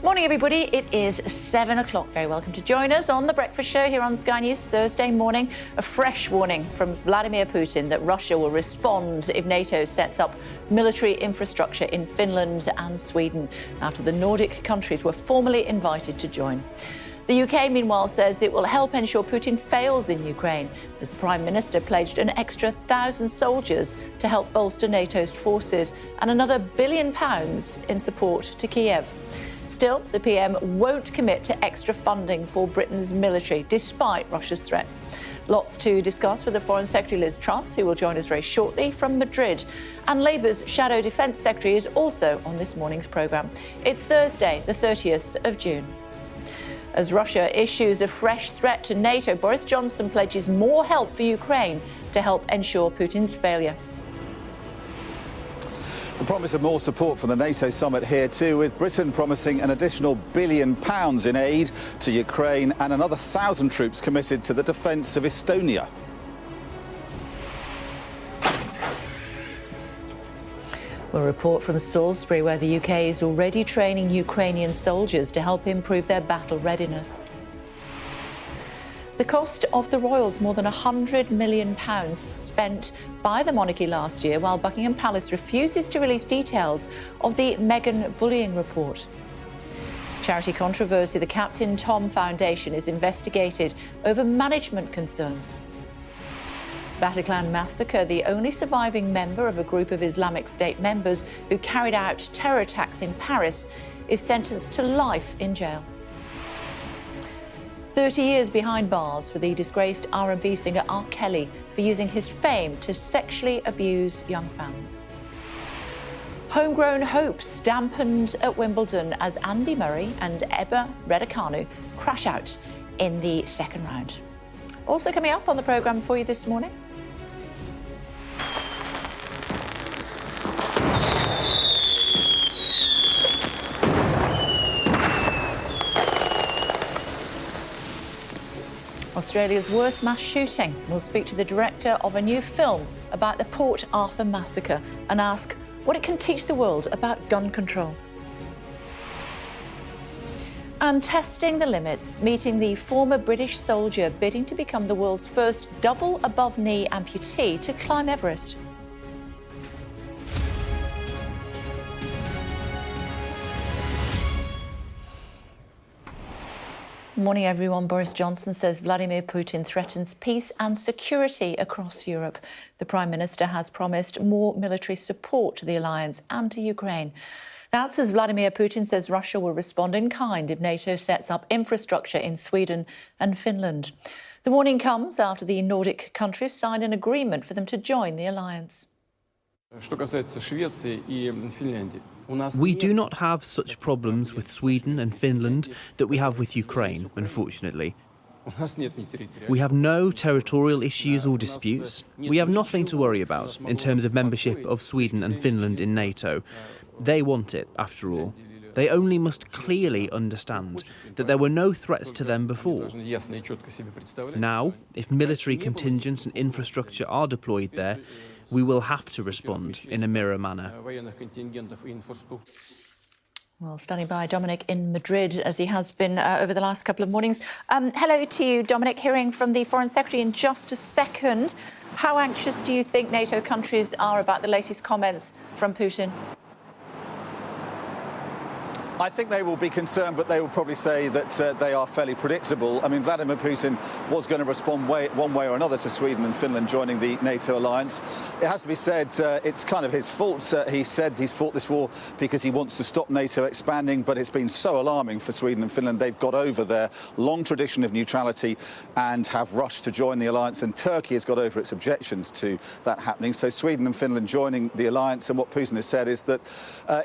Morning, everybody. It is 7 o'clock. Very welcome to join us on The Breakfast Show here on Sky News Thursday morning. A fresh warning from Vladimir Putin that Russia will respond if NATO sets up military infrastructure in Finland and Sweden after the Nordic countries were formally invited to join. The UK, meanwhile, says it will help ensure Putin fails in Ukraine, as the Prime Minister pledged an extra 1,000 soldiers to help bolster NATO's forces and another £1 billion in support to Kiev. Still, the PM won't commit to extra funding for Britain's military, despite Russia's threat. Lots to discuss with the Foreign Secretary Liz Truss, who will join us very shortly from Madrid. And Labour's Shadow Defence Secretary is also on this morning's programme. It's Thursday, the 30th of June. As Russia issues a fresh threat to NATO, Boris Johnson pledges more help for Ukraine to help ensure Putin's failure. The promise of more support for the NATO summit here too, with Britain promising an additional £1 billion in aid to Ukraine and another 1,000 troops committed to the defence of Estonia. A report from Salisbury, where the UK is already training Ukrainian soldiers to help improve their battle readiness. The cost of the royals, more than £100 million spent by the monarchy last year, while Buckingham Palace refuses to release details of the Meghan bullying report. Charity controversy, the Captain Tom Foundation is investigated over management concerns. Bataclan massacre, the only surviving member of a group of Islamic State members who carried out terror attacks in Paris, is sentenced to life in jail. 30 years behind bars for the disgraced R&B singer R. Kelly for using his fame to sexually abuse young fans. Homegrown hopes dampened at Wimbledon as Andy Murray and Ebba Raducanu crash out in the second round. Also coming up on the programme for you this morning. Australia's worst mass shooting. We'll speak to the director of a new film about the Port Arthur massacre and ask what it can teach the world about gun control. And testing the limits, meeting the former British soldier bidding to become the world's first double above-knee amputee to climb Everest. Morning, everyone. Boris Johnson says Vladimir Putin threatens peace and security across Europe. The Prime Minister has promised more military support to the alliance and to Ukraine. That's as Vladimir Putin says Russia will respond in kind if NATO sets up infrastructure in Sweden and Finland. The warning comes after the Nordic countries signed an agreement for them to join the alliance. We do not have such problems with Sweden and Finland that we have with Ukraine, unfortunately. We have no territorial issues or disputes. We have nothing to worry about in terms of membership of Sweden and Finland in NATO. They want it, after all. They only must clearly understand that there were no threats to them before. Now, if military contingents and infrastructure are deployed there, we will have to respond in a mirror manner. Well, standing by Dominic in Madrid, as he has been over the last couple of mornings. Hello to you, Dominic, hearing from the Foreign Secretary in just a second. How anxious do you think NATO countries are about the latest comments from Putin? I think they will be concerned, but they will probably say that they are fairly predictable. I mean, Vladimir Putin was going to respond one way or another to Sweden and Finland joining the NATO alliance. It has to be said, it's kind of his fault. He said he's fought this war because he wants to stop NATO expanding, but it's been so alarming for Sweden and Finland. They've got over their long tradition of neutrality and have rushed to join the alliance, and Turkey has got over its objections to that happening. So Sweden and Finland joining the alliance, and what Putin has said is that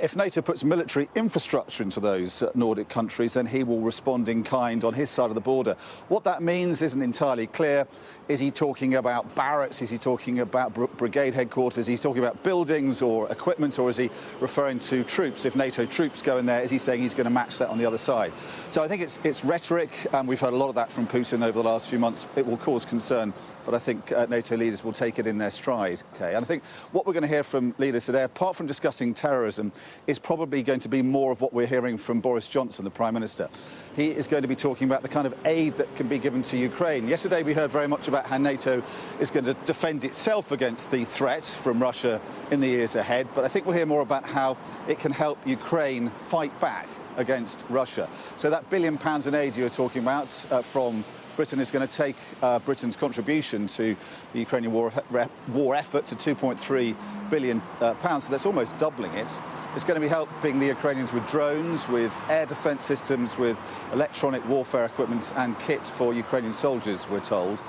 if NATO puts military infrastructure into those Nordic countries, then he will respond in kind on his side of the border. What that means isn't entirely clear. Is he talking about barracks? Is he talking about brigade headquarters? Is he talking about buildings or equipment, or is he referring to troops? If NATO troops go in there, is he saying he's going to match that on the other side? So I think it's rhetoric, and we've heard a lot of that from Putin over the last few months. It will cause concern, but I think NATO leaders will take it in their stride. Okay, and I think what we're going to hear from leaders today, apart from discussing terrorism, is probably going to be more of what we're hearing from Boris Johnson, the Prime Minister. He is going to be talking about the kind of aid that can be given to Ukraine. Yesterday we heard very much about how NATO is going to defend itself against the threat from Russia in the years ahead, but I think we'll hear more about how it can help Ukraine fight back against Russia. So that £1 billion in aid you were talking about from Britain is going to take Britain's contribution to the Ukrainian war effort to £2.3 billion. So that's almost doubling it. It's going to be helping the Ukrainians with drones, with air defence systems, with electronic warfare equipment and kits for Ukrainian soldiers, we're told.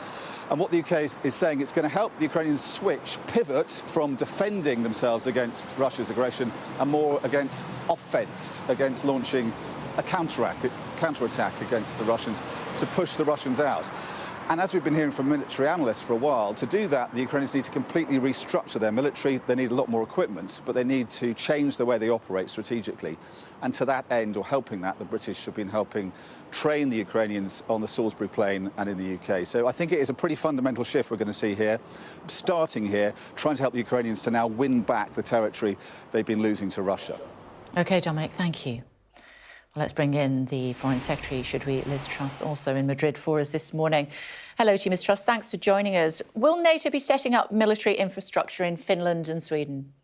And what the UK is saying, it's going to help the Ukrainians pivot from defending themselves against Russia's aggression and more against offence, against launching a counterattack against the Russians to push the Russians out. And as we've been hearing from military analysts for a while, to do that, the Ukrainians need to completely restructure their military. They need a lot more equipment, but they need to change the way they operate strategically. And to that end, or helping that, the British have been helping train the Ukrainians on the Salisbury Plain and in the UK. So I think it is a pretty fundamental shift we're going to see here, starting here, trying to help the Ukrainians to now win back the territory they've been losing to Russia. OK, Dominic, thank you. Well, let's bring in the Foreign Secretary, should we, Liz Truss, also in Madrid for us this morning. Hello to you, Ms Truss. Thanks for joining us. Will NATO be setting up military infrastructure in Finland and Sweden?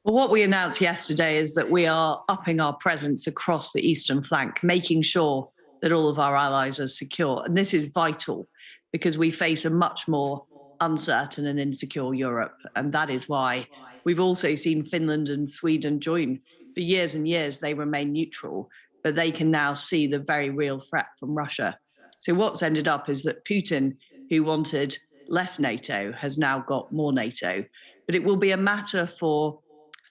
Well, what we announced yesterday is that we are upping our presence across the eastern flank, making sure that all of our allies are secure. And this is vital because we face a much more uncertain and insecure Europe. And that is why we've also seen Finland and Sweden join. For years and years, they remain neutral, but they can now see the very real threat from Russia. So what's ended up is that Putin, who wanted less NATO, has now got more NATO. But it will be a matter for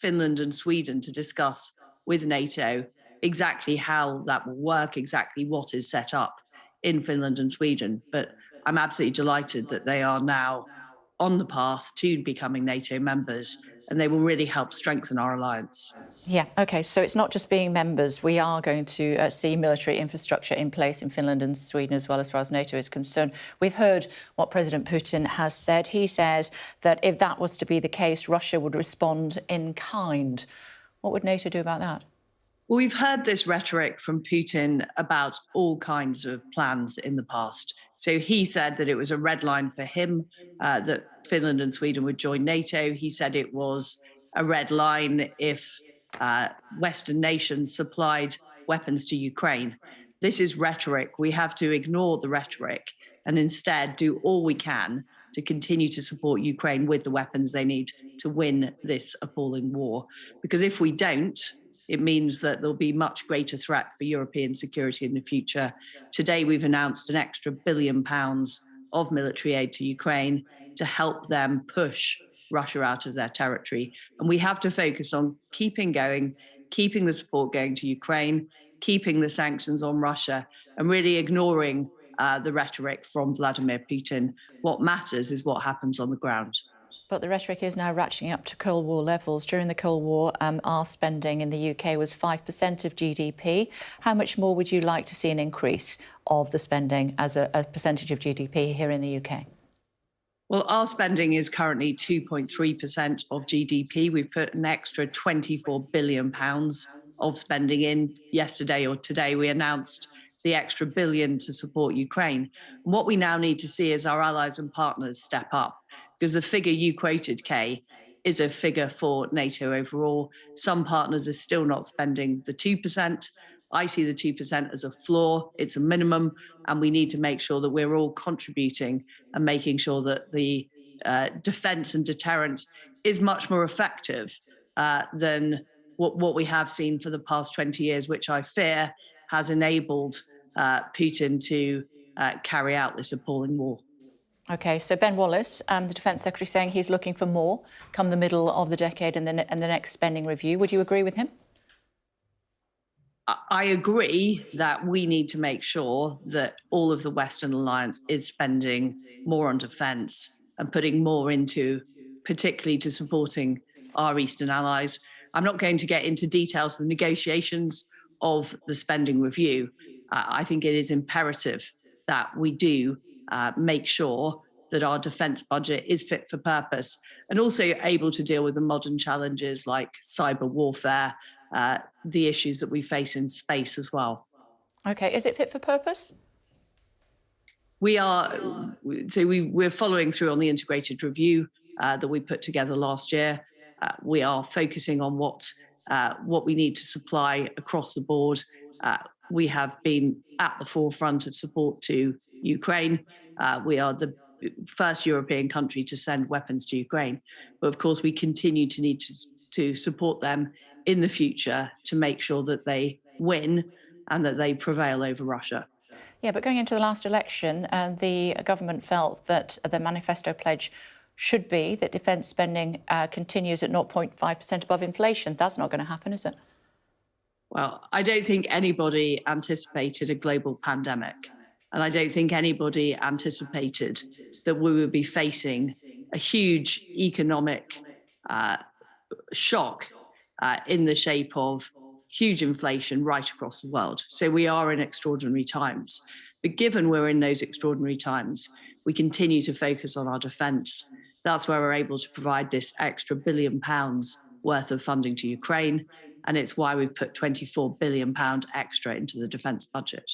Finland and Sweden to discuss with NATO exactly how that will work, exactly what is set up in Finland and Sweden. But I'm absolutely delighted that they are now on the path to becoming NATO members, and they will really help strengthen our alliance. Yeah, OK, so it's not just being members. We are going to see military infrastructure in place in Finland and Sweden as well, as far as NATO is concerned. We've heard what President Putin has said. He says that if that was to be the case, Russia would respond in kind. What would NATO do about that? Well, we've heard this rhetoric from Putin about all kinds of plans in the past. So he said that it was a red line for him that Finland and Sweden would join NATO. He said it was a red line if Western nations supplied weapons to Ukraine. This is rhetoric. We have to ignore the rhetoric and instead do all we can to continue to support Ukraine with the weapons they need to win this appalling war. Because if we don't, it means that there'll be much greater threat for European security in the future. Today, we've announced an extra £1 billion of military aid to Ukraine to help them push Russia out of their territory. And we have to focus on keeping going, keeping the support going to Ukraine, keeping the sanctions on Russia, and really ignoring the rhetoric from Vladimir Putin. What matters is what happens on the ground. But the rhetoric is now ratcheting up to Cold War levels. During the Cold War, our spending in the UK was 5% of GDP. How much more would you like to see an increase of the spending as a percentage of GDP here in the UK? Well, our spending is currently 2.3% of GDP. We've put an extra £24 billion of spending in. Yesterday or today, we announced the extra $1 billion to support Ukraine. And what we now need to see is our allies and partners step up. Because the figure you quoted, Kay, is a figure for NATO overall. Some partners are still not spending the 2%. I see the 2% as a floor. It's a minimum. And we need to make sure that we're all contributing and making sure that the defence and deterrence is much more effective than what we have seen for the past 20 years, which I fear has enabled Putin to carry out this appalling war. OK, so Ben Wallace, the Defence Secretary, saying he's looking for more come the middle of the decade and the next spending review. Would you agree with him? I agree that we need to make sure that all of the Western alliance is spending more on defence and putting more into, particularly to supporting our Eastern allies. I'm not going to get into details of the negotiations of the spending review. I think it is imperative that we do make sure that our defence budget is fit for purpose and also able to deal with the modern challenges like cyber warfare the issues that we face in space as well. Okay, is it fit for purpose? We're following through on the integrated review that we put together last year. We are focusing on what we need to supply across the board. We have been at the forefront of support to Ukraine. We are the first European country to send weapons to Ukraine. But of course, we continue to need to support them in the future to make sure that they win and that they prevail over Russia. Yeah, but going into the last election, the government felt that the manifesto pledge should be that defence spending continues at 0.5% above inflation. That's not going to happen, is it? Well, I don't think anybody anticipated a global pandemic. And I don't think anybody anticipated that we would be facing a huge economic shock in the shape of huge inflation right across the world. So we are in extraordinary times. But given we're in those extraordinary times, we continue to focus on our defence. That's where we're able to provide this extra £1 billion worth of funding to Ukraine. And it's why we've put £24 billion extra into the defence budget.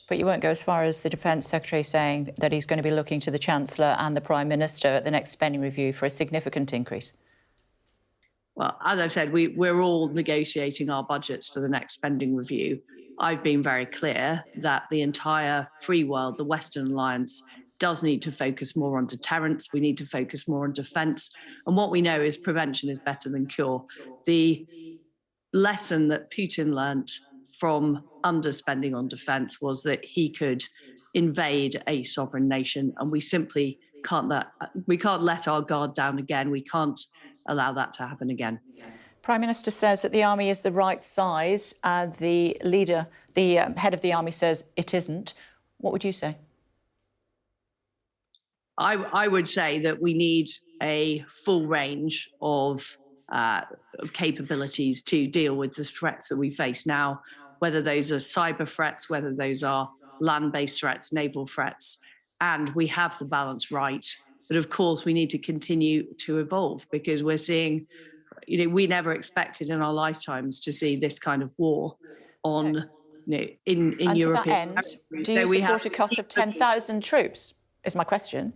But you won't go as far as the Defence Secretary saying that he's going to be looking to the Chancellor and the Prime Minister at the next spending review for a significant increase. Well, as I've said, we're all negotiating our budgets for the next spending review. I've been very clear that the entire free world, the Western Alliance, does need to focus more on deterrence. We need to focus more on defence. And what we know is prevention is better than cure. The lesson that Putin learnt from underspending on defence was that he could invade a sovereign nation, and we simply can't let our guard down again. We can't allow that to happen again. Prime Minister says that the army is the right size. The head of the army says it isn't. What would you say? I would say that we need a full range of capabilities to deal with the threats that we face now, whether those are cyber threats, whether those are land-based threats, naval threats, and we have the balance right. But of course, we need to continue to evolve because we're seeing, we never expected in our lifetimes to see this kind of war on, in and European. To that end, do you support a cut of 10,000 troops? Is my question.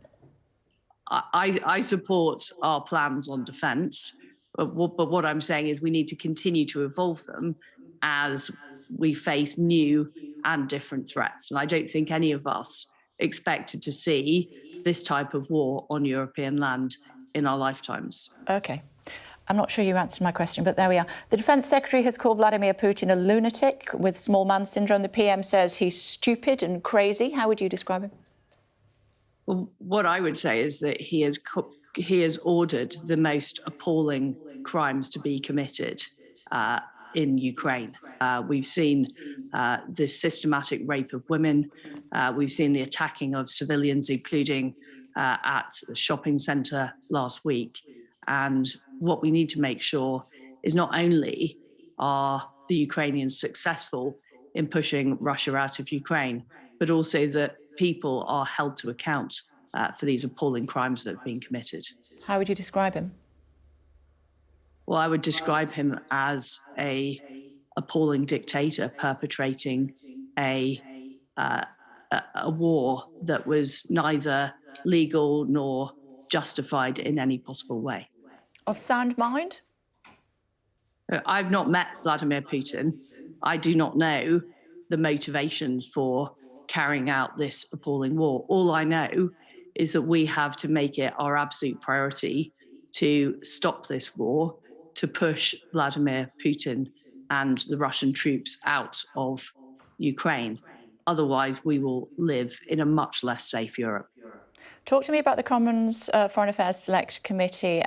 I support our plans on defence, but what I'm saying is we need to continue to evolve them as we face new and different threats. And I don't think any of us expected to see this type of war on European land in our lifetimes. OK. I'm not sure you answered my question, but there we are. The Defence Secretary has called Vladimir Putin a lunatic with small man syndrome. The PM says he's stupid and crazy. How would you describe him? Well, what I would say is that he has ordered the most appalling crimes to be committed in Ukraine. We've seen the systematic rape of women. We've seen the attacking of civilians, including at a shopping centre last week. And what we need to make sure is not only are the Ukrainians successful in pushing Russia out of Ukraine, but also that people are held to account for these appalling crimes that have been committed. How would you describe him? Well, I would describe him as a appalling dictator perpetrating a war that was neither legal nor justified in any possible way. Of sound mind? I've not met Vladimir Putin. I do not know the motivations for carrying out this appalling war. All I know is that we have to make it our absolute priority to stop this war, to push Vladimir Putin and the Russian troops out of Ukraine. Otherwise, we will live in a much less safe Europe. Talk to me about the Commons Foreign Affairs Select Committee.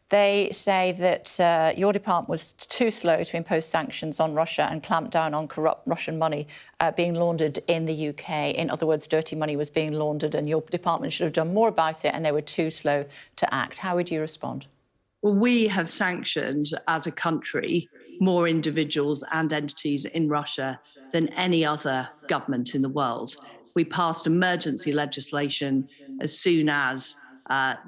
They say that your department was too slow to impose sanctions on Russia and clamp down on corrupt Russian money being laundered in the UK. In other words, dirty money was being laundered and your department should have done more about it and they were too slow to act. How would you respond? Well, we have sanctioned as a country more individuals and entities in Russia than any other government in the world. We passed emergency legislation as soon as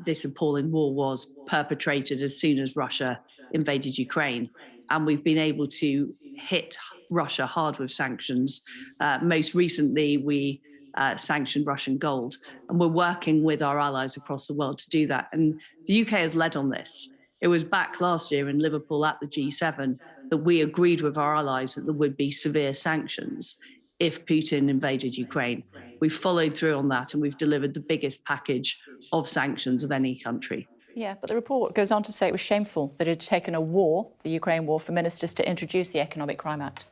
this appalling war was perpetrated, as soon as Russia invaded Ukraine. and we've been able to hit Russia hard with sanctions. Most recently, we sanctioned Russian gold, and we're working with our allies across the world to do that. And the UK has led on this. It was back last year in Liverpool at the G7 that we agreed with our allies that there would be severe sanctions if Putin invaded Ukraine. We've followed through on that, and we've delivered the biggest package of sanctions of any country. Yeah, but the report goes on to say it was shameful that it had taken a war, the Ukraine war, for ministers to introduce the Economic Crime Act.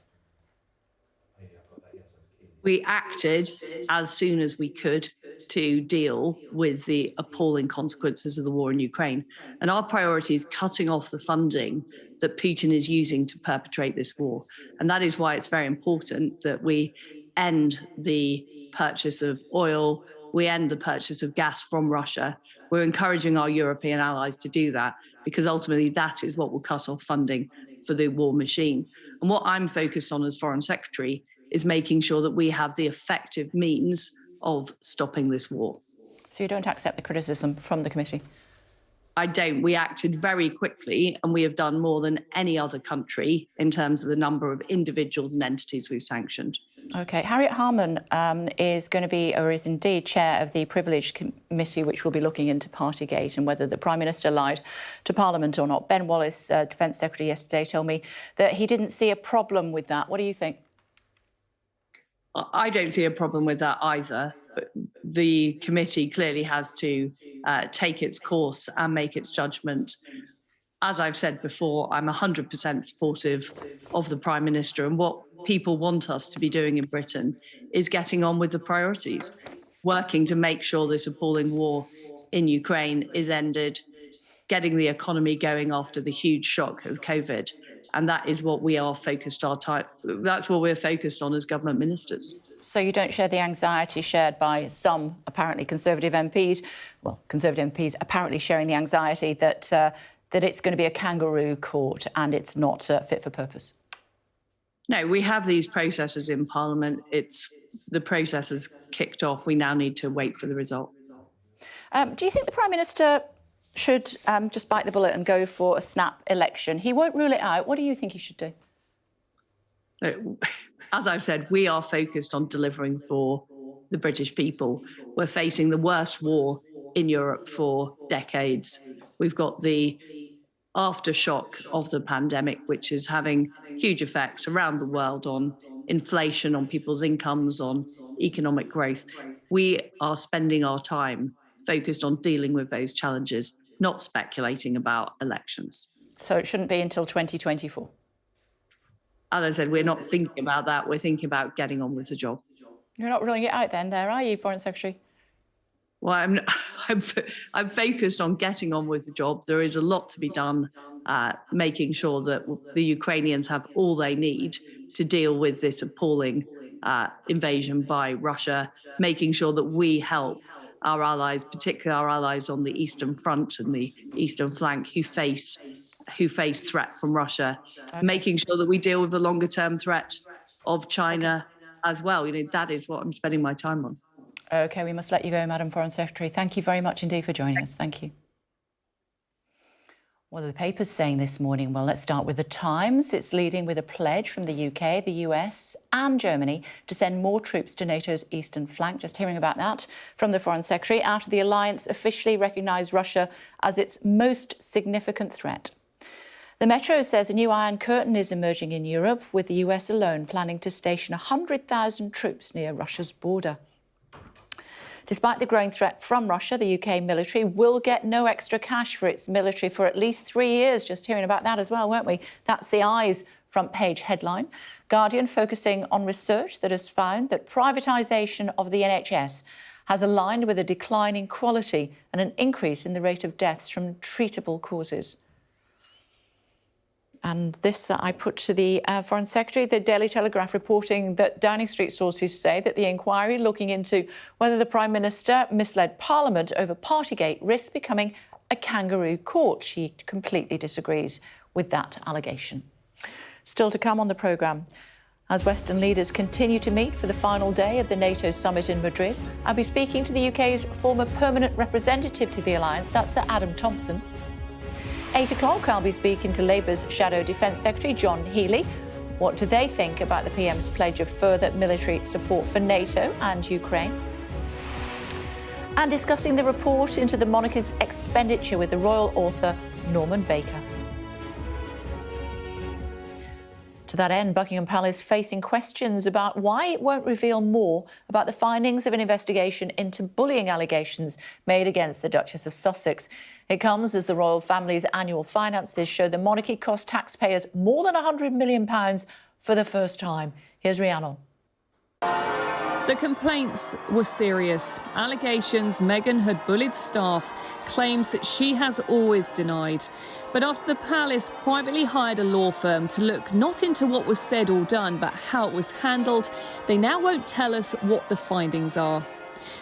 We acted as soon as we could to deal with the appalling consequences of the war in Ukraine. And our priority is cutting off the funding that Putin is using to perpetrate this war. And that is why it's very important that we end the purchase of oil, we end the purchase of gas from Russia. We're encouraging our European allies to do that, because ultimately that is what will cut off funding for the war machine. And what I'm focused on as Foreign Secretary is making sure that we have the effective means of stopping this war. So you don't accept the criticism from the committee? I don't. We acted very quickly, and we have done more than any other country in terms of the number of individuals and entities we've sanctioned. OK. Harriet Harman is going to be, or is indeed, chair of the Privileged Committee, which will be looking into Partygate and whether the Prime Minister lied to Parliament or not. Ben Wallace, Defence Secretary, yesterday told me that he didn't see a problem with that. What do you think? I don't see a problem with that either. But the committee clearly has to take its course and make its judgment. As I've said before, I'm 100% supportive of the Prime Minister, and what people want us to be doing in Britain is getting on with the priorities, working to make sure this appalling war in Ukraine is ended, getting the economy going after the huge shock of COVID. And that is what we are focused that's what we're focused on as government ministers. So you don't share the anxiety shared by some apparently Conservative MPs, well, Conservative MPs apparently sharing the anxiety that it's going to be a kangaroo court and it's not fit for purpose? No, we have these processes in Parliament. The process has kicked off. We now need to wait for the result. Do you think the Prime Minister should just bite the bullet and go for a snap election? He won't rule it out. What do you think he should do? As I've said, we are focused on delivering for the British people. We're facing the worst war in Europe for decades. We've got the aftershock of the pandemic, which is having huge effects around the world on inflation, on people's incomes, on economic growth. We are spending our time focused on dealing with those challenges, not speculating about elections. So it shouldn't be until 2024? As I said, we're not thinking about that. We're thinking about getting on with the job. You're not ruling it out then, are you, Foreign Secretary? Well, I'm focused on getting on with the job. There is a lot to be done, making sure that the Ukrainians have all they need to deal with this appalling invasion by Russia, making sure that we help our allies, particularly our allies on the Eastern Front and the Eastern flank who face threat from Russia, making sure that we deal with the longer-term threat of China as well. That is what I'm spending my time on. OK, we must let you go, Madam Foreign Secretary. Thank you very much indeed for joining us. Thank you. What are the papers saying this morning? Well, let's start with The Times. It's leading with a pledge from the UK, the US and Germany to send more troops to NATO's eastern flank. Just hearing about that from the Foreign Secretary after the alliance officially recognised Russia as its most significant threat. The Metro says a new Iron Curtain is emerging in Europe, with the US alone planning to station 100,000 troops near Russia's border. Despite the growing threat from Russia, the UK military will get no extra cash for its military for at least 3 years. Just hearing about that as well, weren't we? That's the Eye's front page headline. Guardian focusing on research that has found that privatisation of the NHS has aligned with a decline in quality and an increase in the rate of deaths from treatable causes. And this I put to the Foreign Secretary. The Daily Telegraph reporting that Downing Street sources say that the inquiry looking into whether the Prime Minister misled Parliament over Partygate risks becoming a kangaroo court. She completely disagrees with that allegation. Still to come on the programme. As Western leaders continue to meet for the final day of the NATO summit in Madrid, I'll be speaking to the UK's former permanent representative to the alliance, that's Sir Adam Thomson. 8 o'clock, I'll be speaking to Labour's Shadow Defence Secretary, John Healey. What do they think about the PM's pledge of further military support for NATO and Ukraine? And discussing the report into the monarchy's expenditure with the royal author Norman Baker. To that end, Buckingham Palace facing questions about why it won't reveal more about the findings of an investigation into bullying allegations made against the Duchess of Sussex. It comes as the royal family's annual finances show the monarchy cost taxpayers more than £100 million for the first time. Here's Rhiannon. The complaints were serious. Allegations Meghan had bullied staff, claims that she has always denied. But after the palace privately hired a law firm to look not into what was said or done, but how it was handled, they now won't tell us what the findings are.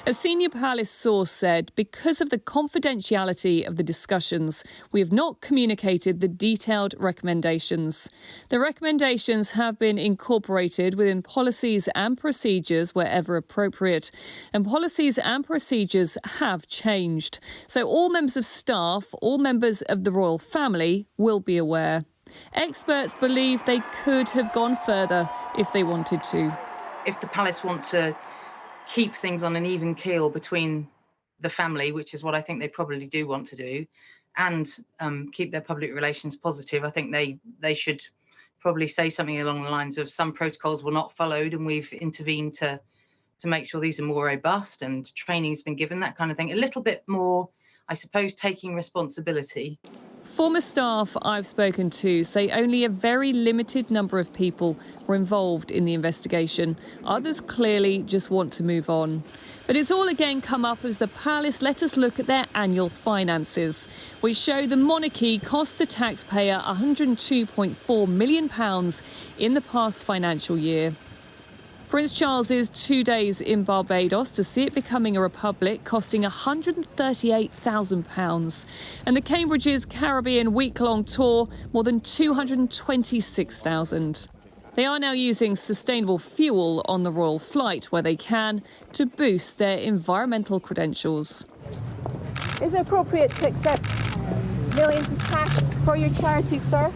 A senior palace source said, because of the confidentiality of the discussions, we have not communicated the detailed recommendations. The recommendations have been incorporated within policies and procedures wherever appropriate, and policies and procedures have changed. So all members of staff, all members of the royal family will be aware. Experts believe they could have gone further if they wanted to. If the palace want to keep things on an even keel between the family, which is what I think they probably do want to do, and keep their public relations positive, I think they should probably say something along the lines of some protocols were not followed and we've intervened to make sure these are more robust and training's been given, that kind of thing. A little bit more, I suppose, taking responsibility. Former staff I've spoken to say only a very limited number of people were involved in the investigation. Others clearly just want to move on. But it's all again come up as the palace let us look at their annual finances, which show the monarchy cost the taxpayer £102.4 million in the past financial year. Prince Charles's 2 days in Barbados to see it becoming a republic costing £138,000. And the Cambridge's Caribbean week-long tour, more than £226,000. They are now using sustainable fuel on the royal flight where they can to boost their environmental credentials. Is it appropriate to accept millions of cash for your charity, sir?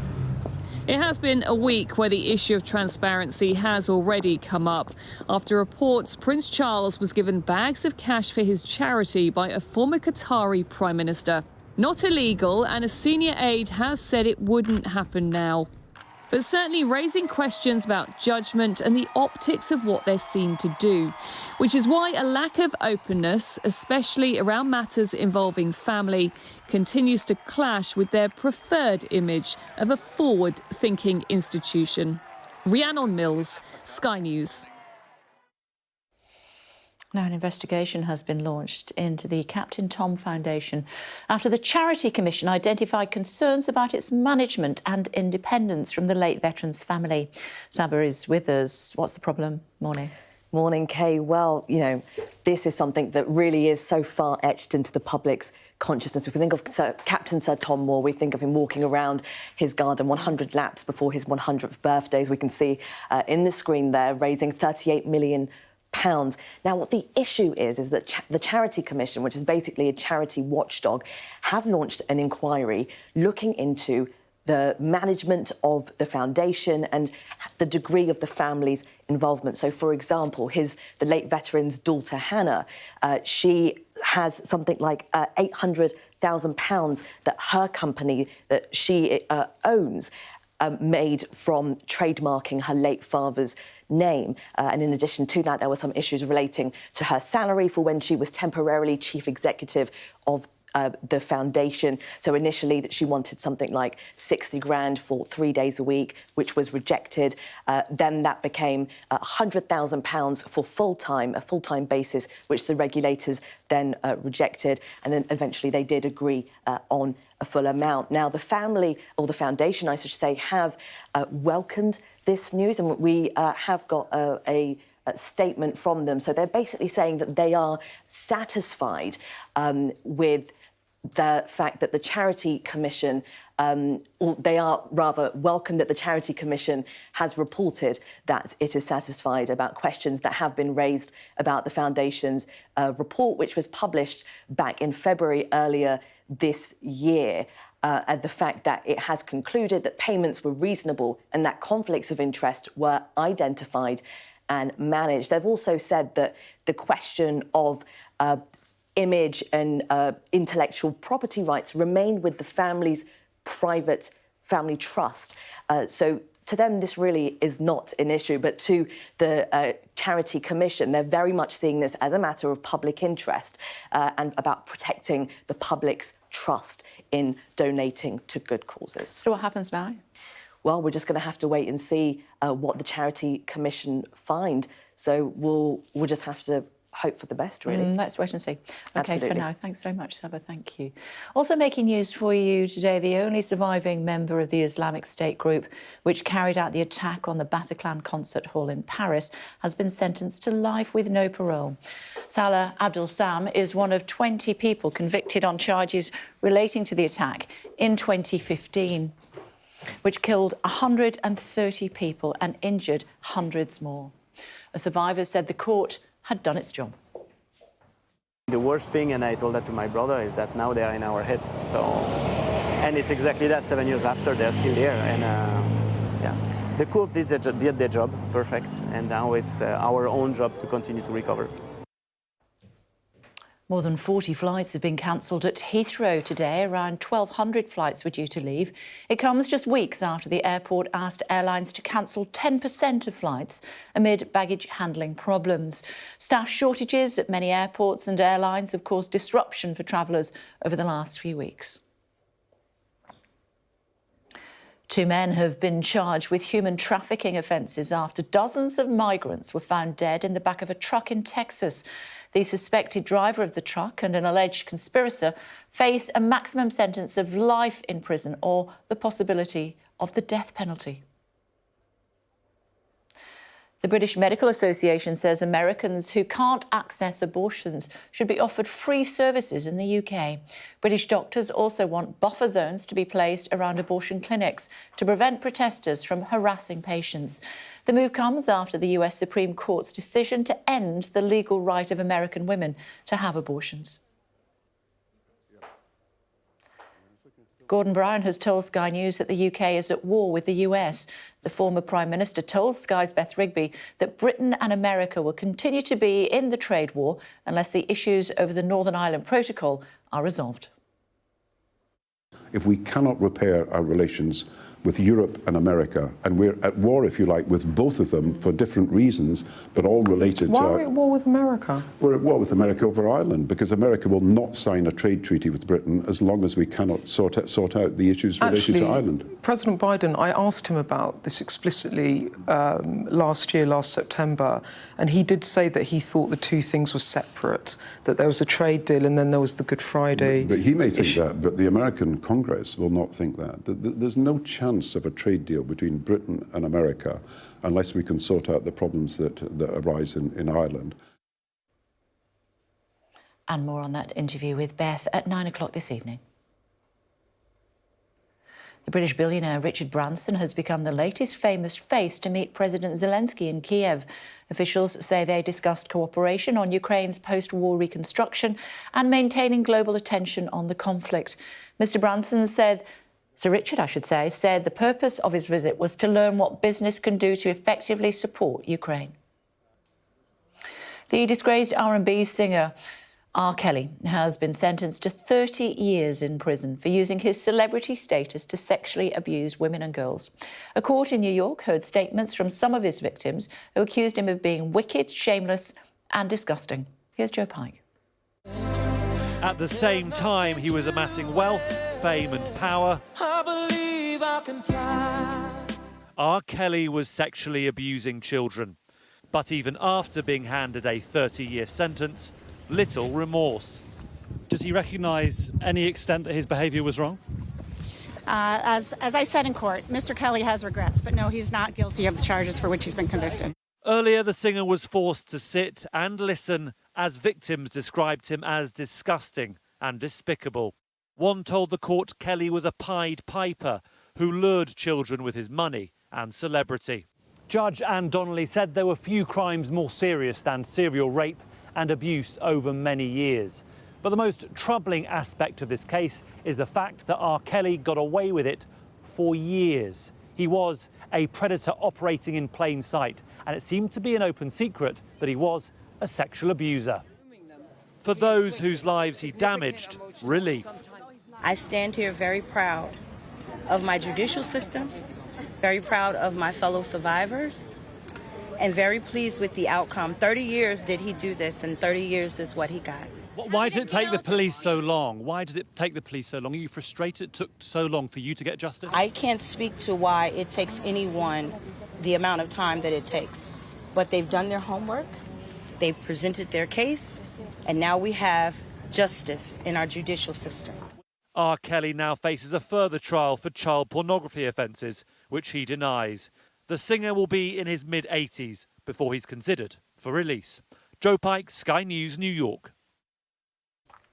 It has been a week where the issue of transparency has already come up. After reports, Prince Charles was given bags of cash for his charity by a former Qatari Prime Minister. Not illegal, and a senior aide has said it wouldn't happen now. But certainly raising questions about judgment and the optics of what they're seen to do, which is why a lack of openness, especially around matters involving family, continues to clash with their preferred image of a forward-thinking institution. Rhiannon Mills, Sky News. Now, an investigation has been launched into the Captain Tom Foundation after the Charity Commission identified concerns about its management and independence from the late veteran's family. Saba is with us. What's the problem? Morning. Morning, Kay. Well, this is something that really is so far etched into the public's consciousness. If we think of Captain Sir Tom Moore, we think of him walking around his garden 100 laps before his 100th birthday, as we can see in the screen there, raising £38 million. Now, what the issue is that the Charity Commission, which is basically a charity watchdog, have launched an inquiry looking into the management of the foundation and the degree of the family's involvement. So, for example, the late veteran's daughter, Hannah, she has something like £800,000 that her company that she owns made from trademarking her late father's name. And in addition to that, there were some issues relating to her salary for when she was temporarily chief executive of the foundation. So initially that she wanted something like 60 grand for 3 days a week, which was rejected. Then that became £100,000 for a full-time basis, which the regulators then rejected. And then eventually they did agree on a full amount. Now, the family, or the foundation, I should say, have welcomed this news, and we have got a statement from them. So they're basically saying that they are satisfied with the fact that the Charity Commission, or they are rather welcome that the Charity Commission has reported that it is satisfied about questions that have been raised about the Foundation's report, which was published back in February earlier this year. and the fact that it has concluded that payments were reasonable and that conflicts of interest were identified and managed. They've also said that the question of image and intellectual property rights remain with the family's private family trust. So to them, this really is not an issue, but to the Charity Commission, they're very much seeing this as a matter of public interest and about protecting the public's trust in donating to good causes. So what happens now? Well, we're just going to have to wait and see what the Charity Commission find. So we'll just have to hope for the best, really. Let's wait and see. OK, Absolutely. for now. Thanks very much, Saba. Thank you. Also making news for you today, the only surviving member of the Islamic State group, which carried out the attack on the Bataclan concert hall in Paris, has been sentenced to life with no parole. Salah Abdel Sam is one of 20 people convicted on charges relating to the attack in 2015, which killed 130 people and injured hundreds more. A survivor said the court had done its job. The worst thing, and I told that to my brother, is that now they are in our heads. So, and it's exactly that. 7 years after, they're still there. And yeah, the court did their job perfect, and now it's our own job to continue to recover. More than 40 flights have been cancelled at Heathrow today. Around 1,200 flights were due to leave. It comes just weeks after the airport asked airlines to cancel 10% of flights amid baggage handling problems. Staff shortages at many airports and airlines have caused disruption for travellers over the last few weeks. 2 men have been charged with human trafficking offences after dozens of migrants were found dead in the back of a truck in Texas. The suspected driver of the truck and an alleged conspirator face a maximum sentence of life in prison or the possibility of the death penalty. The British Medical Association says Americans who can't access abortions should be offered free services in the UK. British doctors also want buffer zones to be placed around abortion clinics to prevent protesters from harassing patients. The move comes after the US Supreme Court's decision to end the legal right of American women to have abortions. Gordon Brown has told Sky News that the UK is at war with the US. The former Prime Minister told Sky's Beth Rigby that Britain and America will continue to be in the trade war unless the issues over the Northern Ireland Protocol are resolved. If we cannot repair our relations with Europe and America, and we're at war, if you like, with both of them for different reasons, but all related to... Why are we at war with America? We're at war with America over Ireland, because America will not sign a trade treaty with Britain as long as we cannot sort out the issues related to Ireland. President Biden, I asked him about this explicitly last September, and he did say that he thought the two things were separate, that there was a trade deal and then there was the Good Friday... But he may think that, but the American Congress will not think that. There's no chance of a trade deal between Britain and America unless we can sort out the problems that arise in Ireland. And more on that interview with Beth at 9 o'clock this evening. The British billionaire Richard Branson has become the latest famous face to meet President Zelensky in Kiev. Officials say they discussed cooperation on Ukraine's post-war reconstruction and maintaining global attention on the conflict. Mr. Branson said... Sir Richard, I should say, said the purpose of his visit was to learn what business can do to effectively support Ukraine. The disgraced R&B singer R. Kelly has been sentenced to 30 years in prison for using his celebrity status to sexually abuse women and girls. A court in New York heard statements from some of his victims who accused him of being wicked, shameless and disgusting. Here's Joe Pike. At the same time, he was amassing wealth, fame and power. I believe I can fly. R. Kelly was sexually abusing children. But even after being handed a 30-year sentence, little remorse. Does he recognise any extent that his behaviour was wrong? As I said in court, Mr. Kelly has regrets, but no, he's not guilty of the charges for which he's been convicted. Earlier, the singer was forced to sit and listen as victims described him as disgusting and despicable. One told the court Kelly was a Pied Piper who lured children with his money and celebrity. Judge Anne Donnelly said there were few crimes more serious than serial rape and abuse over many years. But the most troubling aspect of this case is the fact that R. Kelly got away with it for years. He was a predator operating in plain sight, and it seemed to be an open secret that he was a sexual abuser. For those whose lives he damaged, relief. I stand here very proud of my judicial system, very proud of my fellow survivors, and very pleased with the outcome. 30 years did he do this, and 30 years is what he got. Why did it take the police so long? Why did it take the police so long? Are you frustrated it took so long for you to get justice? I can't speak to why it takes anyone the amount of time that it takes. But they've done their homework, they've presented their case, and now we have justice in our judicial system. R. Kelly now faces a further trial for child pornography offences, which he denies. The singer will be in his mid-80s before he's considered for release. Joe Pike, Sky News, New York.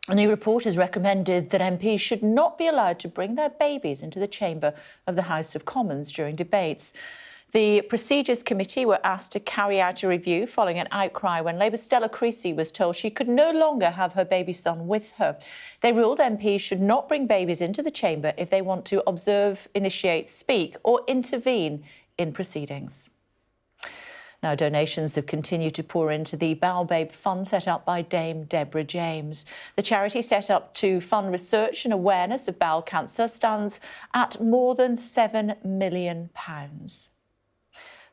A new report has recommended that MPs should not be allowed to bring their babies into the chamber of the House of Commons during debates. The Procedures Committee were asked to carry out a review following an outcry when Labour's Stella Creasy was told she could no longer have her baby son with her. They ruled MPs should not bring babies into the chamber if they want to observe, initiate, speak or intervene in proceedings. Now, donations have continued to pour into the Bowel Babe Fund set up by Dame Deborah James. The charity, set up to fund research and awareness of bowel cancer, stands at more than £7 million,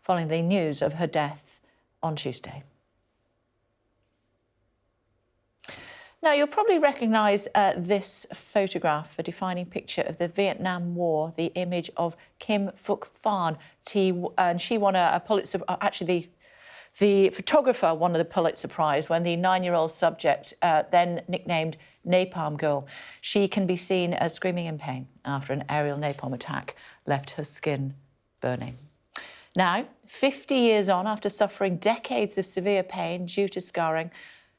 following the news of her death on Tuesday. Now, you'll probably recognise this photograph, a defining picture of the Vietnam War, the image of Kim Phuc Phan. And she won a Pulitzer, actually the photographer won the Pulitzer Prize when the 9-year-old subject, then nicknamed Napalm Girl. She can be seen as screaming in pain after an aerial napalm attack left her skin burning. Now, 50 years on, after suffering decades of severe pain due to scarring,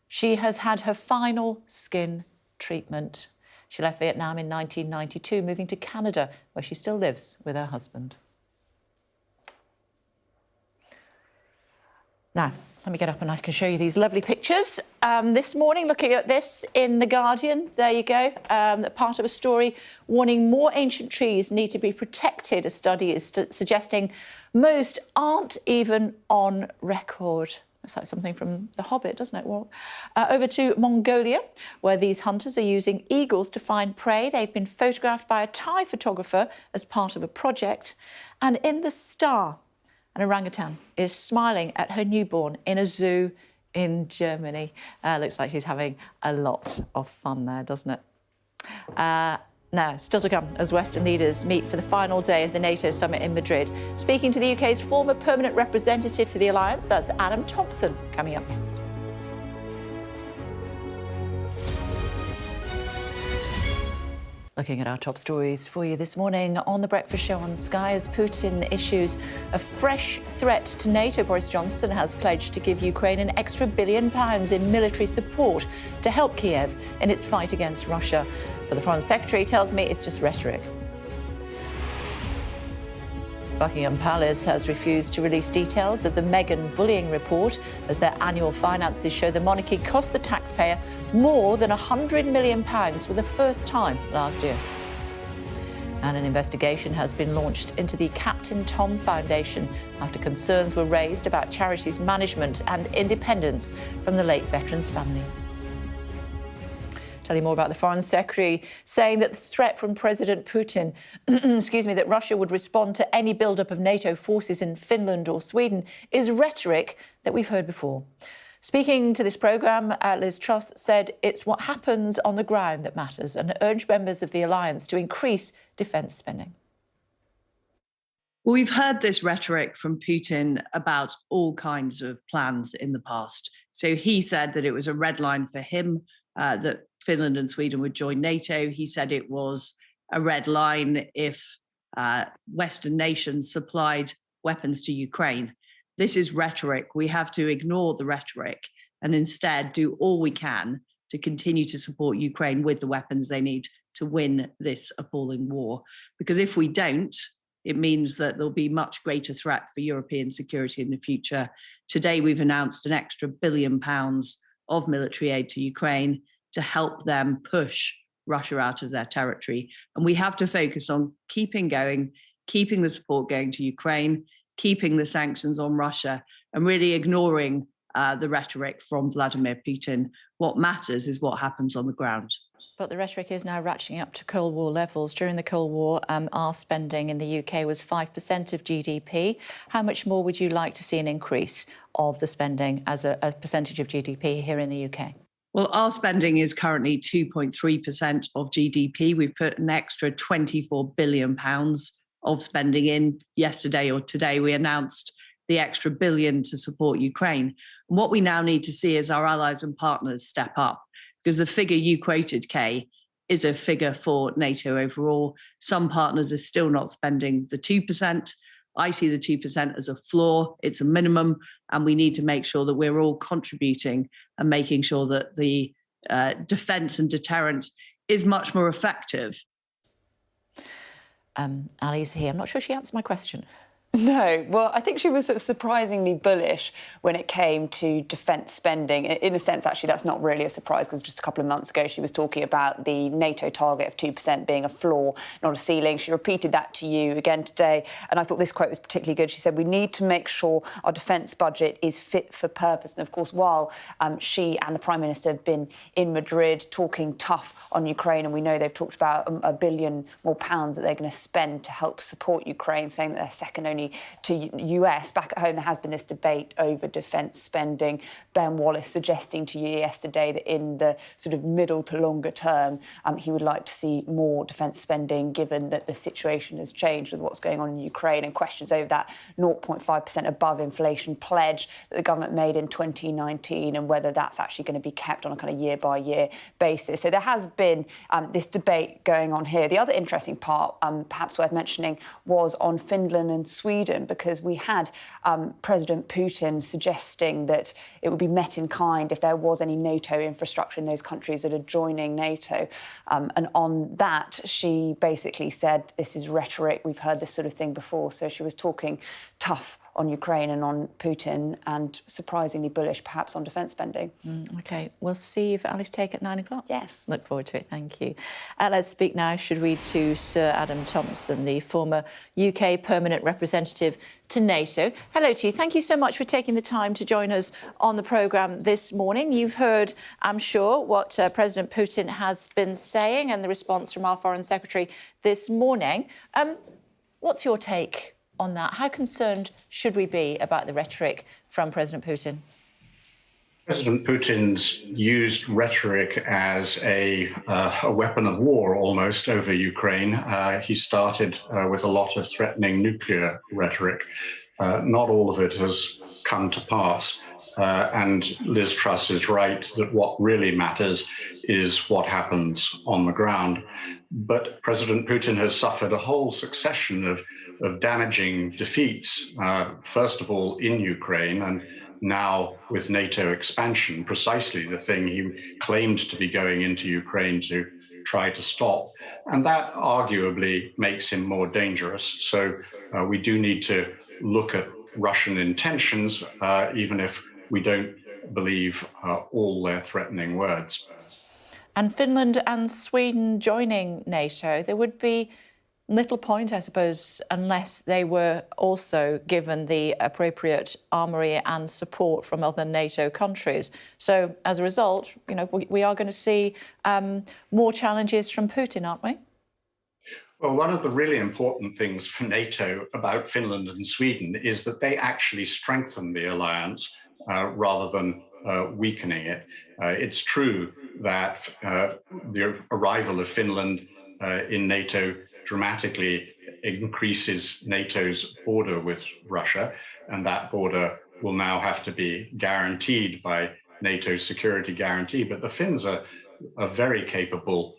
she has had her final skin treatment. She left Vietnam in 1992, moving to Canada, where she still lives with her husband. Now, let me get up and I can show you these lovely pictures. This morning, looking at this in The Guardian, there you go, part of a story warning more ancient trees need to be protected. A study is suggesting most aren't even on record. It's like something from The Hobbit, doesn't it? Well, over to Mongolia, where these hunters are using eagles to find prey. They've been photographed by a Thai photographer as part of a project. And in The Star, an orangutan is smiling at her newborn in a zoo in Germany. Looks like she's having a lot of fun there, doesn't it? Now, still to come as Western leaders meet for the final day of the NATO summit in Madrid. Speaking to the UK's former permanent representative to the alliance, that's Adam Thomson, coming up next. Looking at our top stories for you this morning on The Breakfast Show on Sky, as Putin issues a fresh threat to NATO, Boris Johnson has pledged to give Ukraine an extra £1 billion in military support to help Kiev in its fight against Russia. But the Foreign Secretary tells me it's just rhetoric. Buckingham Palace has refused to release details of the Meghan bullying report, as their annual finances show the monarchy cost the taxpayer more than £100 million for the first time last year. And an investigation has been launched into the Captain Tom Foundation after concerns were raised about charity's management and independence from the late veteran's family. Tell you more about the Foreign Secretary saying that the threat from President Putin, that Russia would respond to any build-up of NATO forces in Finland or Sweden is rhetoric that we've heard before. Speaking to this programme, Liz Truss said it's what happens on the ground that matters and urged members of the alliance to increase defence spending. Well, we've heard this rhetoric from Putin about all kinds of plans in the past. So he said that it was a red line for him that Finland and Sweden would join NATO. He said it was a red line if Western nations supplied weapons to Ukraine. This is rhetoric. We have to ignore the rhetoric and instead do all we can to continue to support Ukraine with the weapons they need to win this appalling war. Because if we don't, it means that there'll be much greater threat for European security in the future. Today, we've announced an extra £1 billion of military aid to Ukraine, to help them push Russia out of their territory. And we have to focus on keeping going, keeping the support going to Ukraine, keeping the sanctions on Russia, and really ignoring the rhetoric from Vladimir Putin. What matters is what happens on the ground. But the rhetoric is now ratcheting up to Cold War levels. During the Cold War, our spending in the UK was 5% of GDP. How much more would you like to see an increase of the spending as a percentage of GDP here in the UK? Well, our spending is currently 2.3% of GDP. We've put an extra £24 billion of spending in. Yesterday or today, we announced the extra billion to support Ukraine. And what we now need to see is our allies and partners step up, because the figure you quoted, Kay, is a figure for NATO overall. Some partners are still not spending the 2%. I see the 2% as a floor. It's a minimum, and we need to make sure that we're all contributing and making sure that the defence and deterrence is much more effective. Ali's here. I'm not sure she answered my question. No, well, I think she was sort of surprisingly bullish when it came to defence spending. In a sense, actually, that's not really a surprise, because just a couple of months ago, she was talking about the NATO target of 2% being a floor, not a ceiling. She repeated that to you again today, and I thought this quote was particularly good. She said, "We need to make sure our defence budget is fit for purpose." And of course, while she and the Prime Minister have been in Madrid talking tough on Ukraine, and we know they've talked about £1 billion more that they're going to spend to help support Ukraine, saying that they're second only to US. Back at home, there has been this debate over defence spending. Ben Wallace suggesting to you yesterday that in the sort of middle to longer term, he would like to see more defence spending, given that the situation has changed with what's going on in Ukraine, and questions over that 0.5% above inflation pledge that the government made in 2019, and whether that's actually going to be kept on a kind of year-by-year basis. So there has been this debate going on here. The other interesting part, perhaps worth mentioning, was on Finland and Sweden, because we had President Putin suggesting that it would be met in kind if there was any NATO infrastructure in those countries that are joining NATO. And on that, she basically said, this is rhetoric. We've heard this sort of thing before. So she was talking tough on Ukraine and on Putin, and surprisingly bullish perhaps on defence spending. OK, we'll see if Ali's take at 9 o'clock. Yes. Look forward to it, thank you. Let's speak now, should we, to Sir Adam Thomson, the former UK permanent representative to NATO. Hello to you. Thank you so much for taking the time to join us on the programme this morning. You've heard, I'm sure, what President Putin has been saying and the response from our Foreign Secretary this morning. What's your take on that? How concerned should we be about the rhetoric from President Putin? President Putin's used rhetoric as a weapon of war almost over Ukraine. He started with a lot of threatening nuclear rhetoric. Not all of it has come to pass. And Liz Truss is right that what really matters is what happens on the ground. But President Putin has suffered a whole succession of damaging defeats, first of all in Ukraine, and now with NATO expansion, precisely the thing he claimed to be going into Ukraine to try to stop. And that arguably makes him more dangerous. So we do need to look at Russian intentions, even if we don't believe all their threatening words. And Finland and Sweden joining NATO, there would be little point, I suppose, unless they were also given the appropriate armoury and support from other NATO countries. So as a result, you know, we are going to see more challenges from Putin, aren't we? Well, one of the really important things for NATO about Finland and Sweden is that they actually strengthen the alliance rather than weakening it. It's true that the arrival of Finland in NATO dramatically increases NATO's border with Russia, and that border will now have to be guaranteed by NATO's security guarantee. But the Finns are a very capable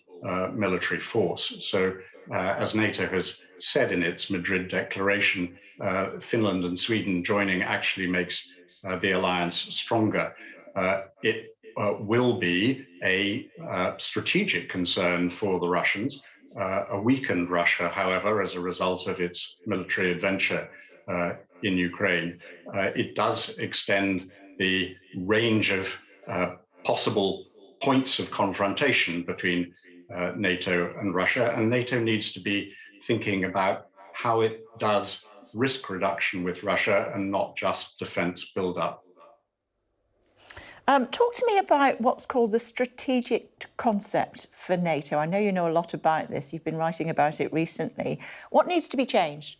military force. So as NATO has said in its Madrid declaration, Finland and Sweden joining actually makes the alliance stronger. It will be a strategic concern for the Russians. A weakened Russia, however, as a result of its military adventure in Ukraine. It does extend the range of possible points of confrontation between NATO and Russia, and NATO needs to be thinking about how it does risk reduction with Russia and not just defense buildup. Talk to me about what's called the strategic concept for NATO. I know you know a lot about this. You've been writing about it recently. What needs to be changed?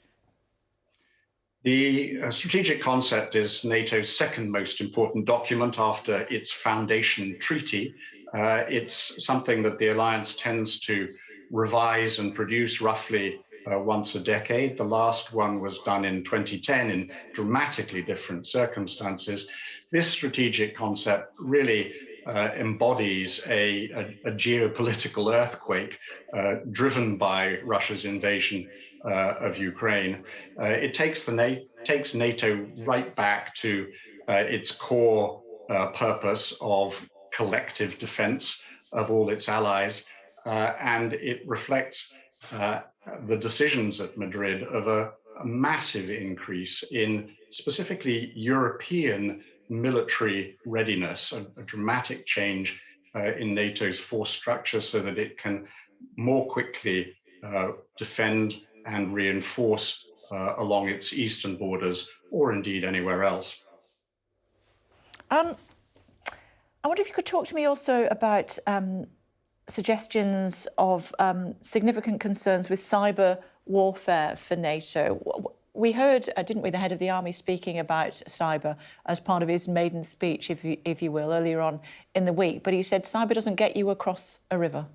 The strategic concept is NATO's second most important document after its foundation treaty. It's something that the alliance tends to revise and produce roughly once a decade. The last one was done in 2010 in dramatically different circumstances. This strategic concept really embodies a geopolitical earthquake driven by Russia's invasion of Ukraine. It takes NATO right back to its core purpose of collective defense of all its allies, and it reflects the decisions at Madrid of a massive increase in specifically European military readiness, a dramatic change in NATO's force structure so that it can more quickly defend and reinforce along its eastern borders or indeed anywhere else. I wonder if you could talk to me also about suggestions of significant concerns with cyber warfare for NATO. We heard, didn't we, the head of the army speaking about cyber as part of his maiden speech, if you will, earlier on in the week. But he said cyber doesn't get you across a river.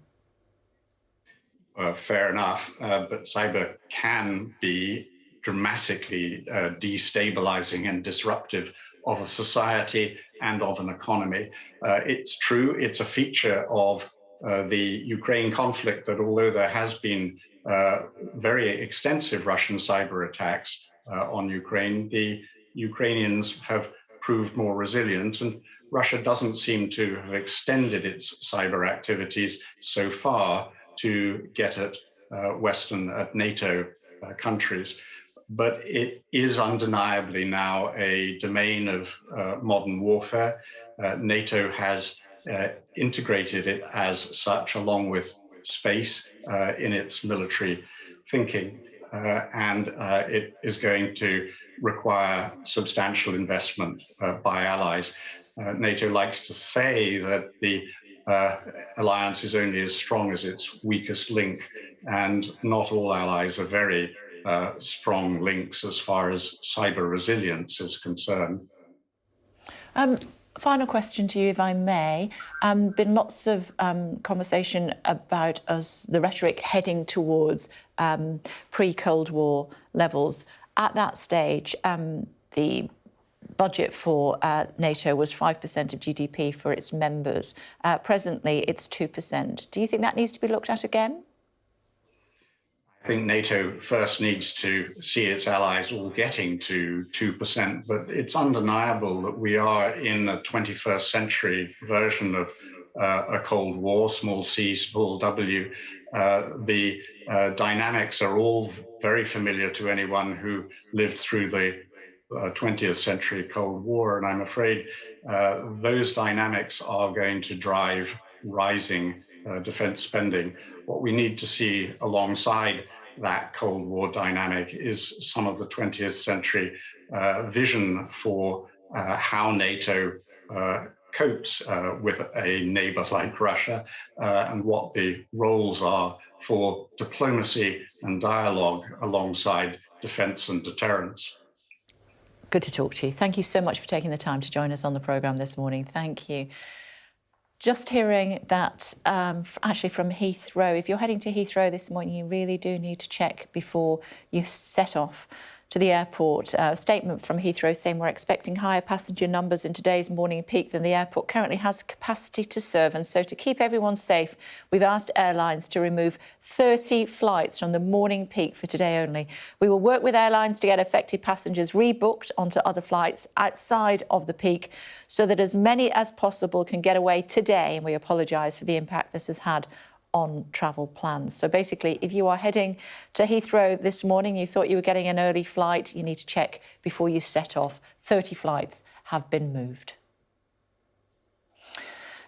Fair enough, but cyber can be dramatically destabilizing and disruptive of a society and of an economy. It's true, it's a feature of the Ukraine conflict that although there has been very extensive Russian cyber attacks on Ukraine, the Ukrainians have proved more resilient, and Russia doesn't seem to have extended its cyber activities so far to get at at NATO countries. But it is undeniably now a domain of modern warfare. NATO has integrated it as such, along with space, in its military thinking. And it is going to require substantial investment by allies. NATO likes to say that the alliance is only as strong as its weakest link, and not all allies are very strong links as far as cyber resilience is concerned. Final question to you, if I may. Been lots of conversation about the rhetoric heading towards pre-Cold War levels. At that stage, the budget for NATO was 5% of GDP for its members. Presently, it's 2%. Do you think that needs to be looked at again? I think NATO first needs to see its allies all getting to 2%, but it's undeniable that we are in a 21st century version of a Cold War, small c, small w. The dynamics are all very familiar to anyone who lived through the 20th century Cold War, and I'm afraid those dynamics are going to drive rising defense spending. What we need to see alongside that Cold War dynamic is some of the 20th century vision for how NATO copes with a neighbor like Russia, and what the roles are for diplomacy and dialogue alongside defense and deterrence. Good to talk to you. Thank you so much for taking the time to join us on the programme this morning. Thank you. Just hearing that actually from Heathrow, if you're heading to Heathrow this morning, you really do need to check before you set off to the airport. A statement from Heathrow saying we're expecting higher passenger numbers in today's morning peak than the airport currently has capacity to serve. And so to keep everyone safe, we've asked airlines to remove 30 flights from the morning peak for today only. We will work with airlines to get affected passengers rebooked onto other flights outside of the peak so that as many as possible can get away today. And we apologise for the impact this has had on travel plans. So basically, if you are heading to Heathrow this morning, you thought you were getting an early flight, you need to check before you set off. 30 flights have been moved.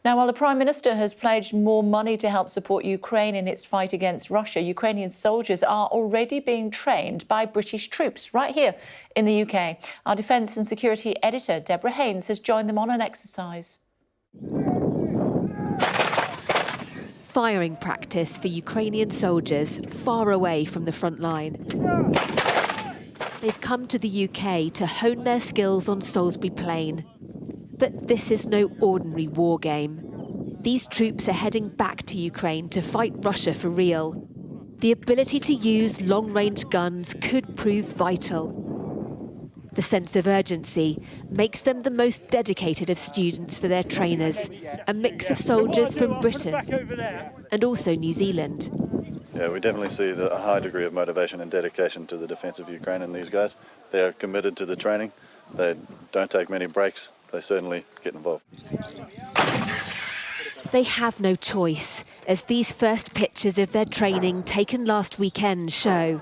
Now, while the Prime Minister has pledged more money to help support Ukraine in its fight against Russia, Ukrainian soldiers are already being trained by British troops right here in the UK. Our Defence and Security editor, Deborah Haynes, has joined them on an exercise. Firing practice for Ukrainian soldiers far away from the front line. They've come to the UK to hone their skills on Salisbury Plain. But this is no ordinary war game. These troops are heading back to Ukraine to fight Russia for real. The ability to use long-range guns could prove vital. The sense of urgency makes them the most dedicated of students for their trainers, a mix of soldiers from Britain and also New Zealand. Yeah, we definitely see a high degree of motivation and dedication to the defence of Ukraine in these guys. They are committed to the training. They don't take many breaks. They certainly get involved. They have no choice, as these first pictures of their training taken last weekend show.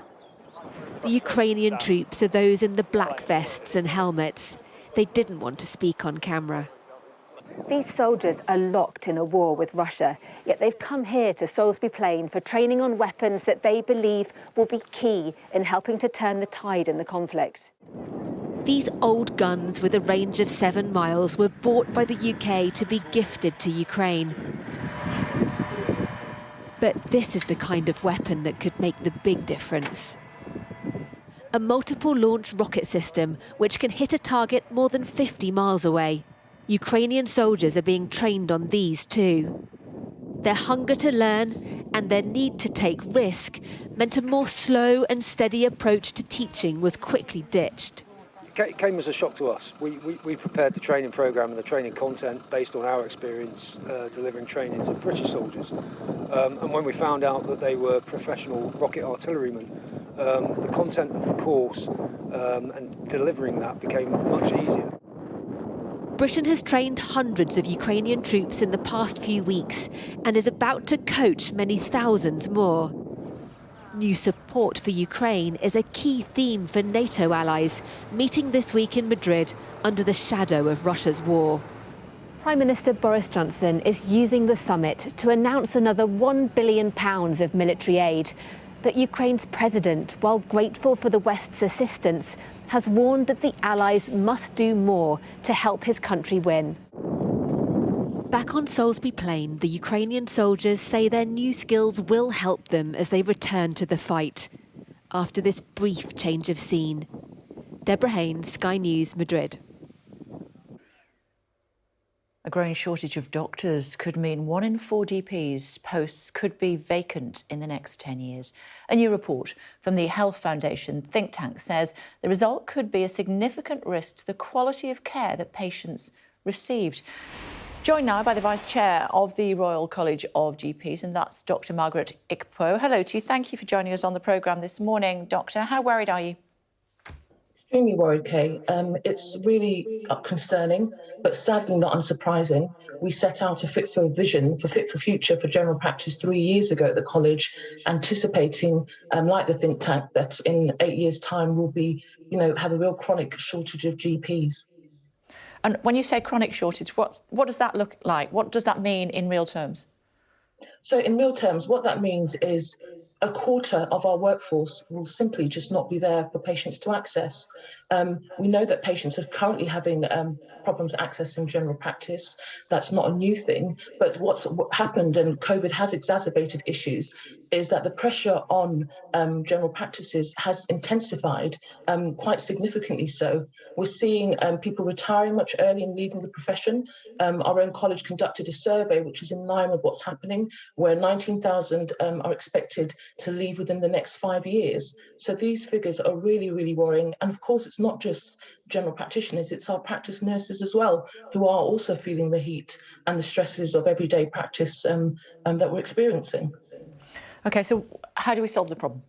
The Ukrainian troops are those in the black vests and helmets. They didn't want to speak on camera. These soldiers are locked in a war with Russia, yet they've come here to Salisbury Plain for training on weapons that they believe will be key in helping to turn the tide in the conflict. These old guns with a range of 7 miles were bought by the UK to be gifted to Ukraine. But this is the kind of weapon that could make the big difference. A multiple launch rocket system which can hit a target more than 50 miles away. Ukrainian soldiers are being trained on these too. Their hunger to learn and their need to take risk meant a more slow and steady approach to teaching was quickly ditched. It came as a shock to us. We prepared the training programme and the training content based on our experience delivering training to British soldiers. And when we found out that they were professional rocket artillerymen, the content of the course and delivering that became much easier. Britain has trained hundreds of Ukrainian troops in the past few weeks and is about to coach many thousands more. New support for Ukraine is a key theme for NATO allies meeting this week in Madrid under the shadow of Russia's war. Prime Minister Boris Johnson is using the summit to announce another £1 billion of military aid. But Ukraine's president, while grateful for the West's assistance, has warned that the allies must do more to help his country win. Back on Salisbury Plain, the Ukrainian soldiers say their new skills will help them as they return to the fight. After this brief change of scene. Deborah Haynes, Sky News, Madrid. A growing shortage of doctors could mean 1 in 4 GPs posts could be vacant in the next 10 years. A new report from the Health Foundation think tank says the result could be a significant risk to the quality of care that patients received. Joined now by the Vice Chair of the Royal College of GPs, and that's Dr. Margaret Ikpo. Hello to you. Thank you for joining us on the programme this morning. Doctor, how worried are you? Extremely worried, Kay. It's really concerning, but sadly not unsurprising. We set out a Fit for Vision for Fit for Future for general practice 3 years ago at the college, anticipating, like the think tank, that in 8 years' time we'll be, have a real chronic shortage of GPs. And when you say chronic shortage, what does that look like? What does that mean in real terms? So in real terms, what that means is a quarter of our workforce will simply just not be there for patients to access. We know that patients are currently having problems accessing general practice. That's not a new thing, but what happened, and COVID has exacerbated issues, is that the pressure on general practices has intensified quite significantly so. We're seeing people retiring much early and leaving the profession. Our own college conducted a survey which is in line with what's happening, where 19,000 are expected to leave within the next 5 years. So these figures are really, really worrying. And of course, it's not just general practitioners, it's our practice nurses as well, who are also feeling the heat and the stresses of everyday practice that we're experiencing. OK, so how do we solve the problem?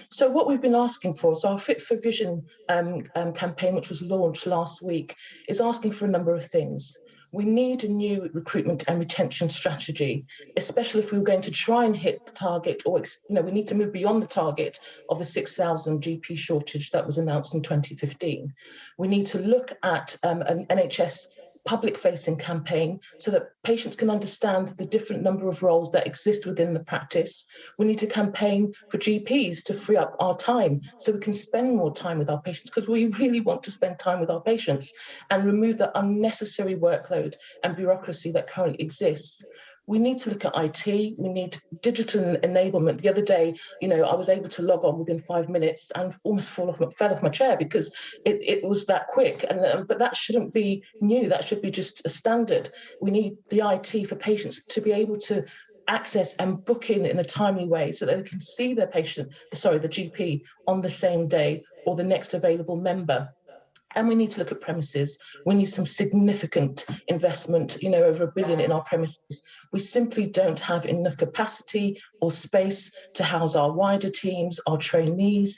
So what we've been asking for, so our Fit for Vision campaign, which was launched last week, is asking for a number of things. We need a new recruitment and retention strategy, especially if we were going to try and hit the target, or we need to move beyond the target of the 6,000 GP shortage that was announced in 2015. We need to look at an NHS public-facing campaign so that patients can understand the different number of roles that exist within the practice. We need to campaign for GPs to free up our time so we can spend more time with our patients, because we really want to spend time with our patients, and remove the unnecessary workload and bureaucracy that currently exists. We need to look at IT. We need digital enablement. The other day, I was able to log on within 5 minutes and almost fell off my chair because it was that quick. But that shouldn't be new. That should be just a standard. We need the IT for patients to be able to access and book in a timely way so that they can see their the GP on the same day or the next available member. And we need to look at premises. We need some significant investment, over $1 billion in our premises. We simply don't have enough capacity or space to house our wider teams, our trainees,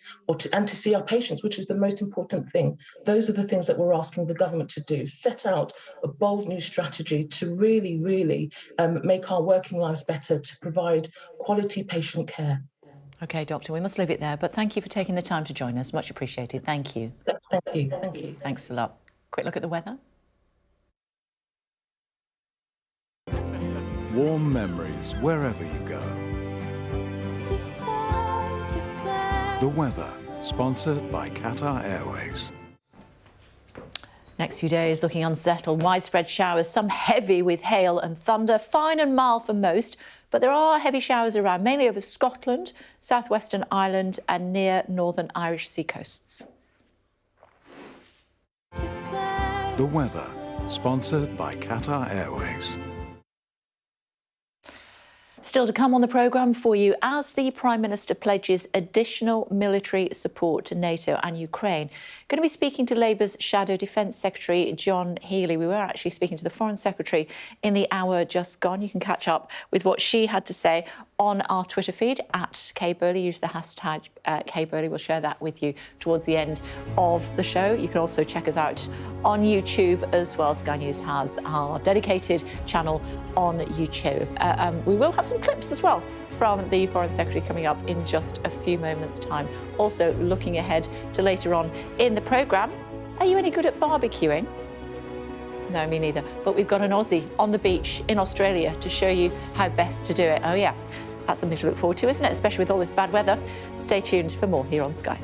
and to see our patients, which is the most important thing. Those are the things that we're asking the government to do. Set out a bold new strategy to really, really make our working lives better, to provide quality patient care. OK, Doctor, we must leave it there, but thank you for taking the time to join us. Much appreciated. Thank you. Thank you. Thank you. Thanks a lot. Quick look at the weather. Warm memories wherever you go. The weather, sponsored by Qatar Airways. Next few days looking unsettled. Widespread showers, some heavy with hail and thunder, fine and mild for most. But there are heavy showers around, mainly over Scotland, southwestern Ireland and near northern Irish sea coasts. The weather, sponsored by Qatar Airways. Still to come on the programme for you, as the Prime Minister pledges additional military support to NATO and Ukraine. Going to be speaking to Labour's Shadow Defence Secretary, John Healey. We were actually speaking to the Foreign Secretary in the hour just gone. You can catch up with what she had to say on our Twitter feed, at Kay Burley. Use the hashtag Kay Burley. We'll share that with you towards the end of the show. You can also check us out on YouTube as well. Sky News has our dedicated channel on YouTube. We will have some clips as well from the Foreign Secretary coming up in just a few moments' time. Also looking ahead to later on in the programme. Are you any good at barbecuing? No, me neither. But we've got an Aussie on the beach in Australia to show you how best to do it. Oh yeah, that's something to look forward to, isn't it? Especially with all this bad weather. Stay tuned for more here on Sky.